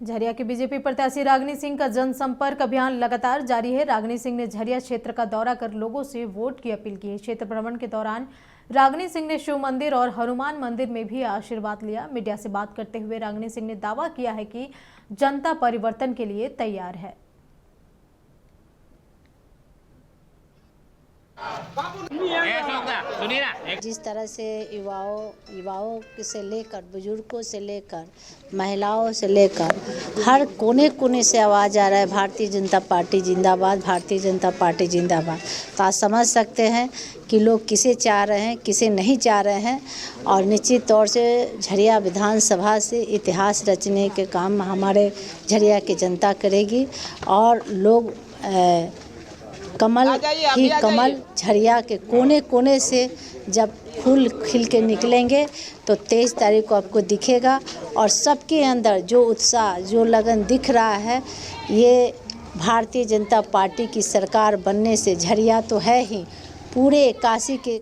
झरिया के बीजेपी प्रत्याशी रागिनी सिंह का जनसंपर्क अभियान लगातार जारी है। रागिनी सिंह ने झरिया क्षेत्र का दौरा कर लोगों से वोट की अपील की है। क्षेत्र भ्रमण के दौरान रागिनी सिंह ने शिव मंदिर और हनुमान मंदिर में भी आशीर्वाद लिया। मीडिया से बात करते हुए रागिनी सिंह ने दावा किया है कि जनता परिवर्तन के लिए तैयार है। जिस तरह से युवाओं से लेकर बुजुर्गों से लेकर महिलाओं से लेकर हर कोने कोने से आवाज़ आ रहा है, भारतीय जनता पार्टी जिंदाबाद, भारतीय जनता पार्टी जिंदाबाद। तो आप समझ सकते हैं कि लोग किसे चाह रहे हैं, किसे नहीं चाह रहे हैं। और निश्चित तौर से झरिया विधानसभा से इतिहास रचने के काम हमारे झरिया की जनता करेगी और लोग कमल ही कमल झरिया के कोने कोने से जब फूल खिल के निकलेंगे तो 23 तारीख को आपको दिखेगा। और सबके अंदर जो उत्साह, जो लगन दिख रहा है, ये भारतीय जनता पार्टी की सरकार बनने से झरिया तो है ही, पूरे काशी के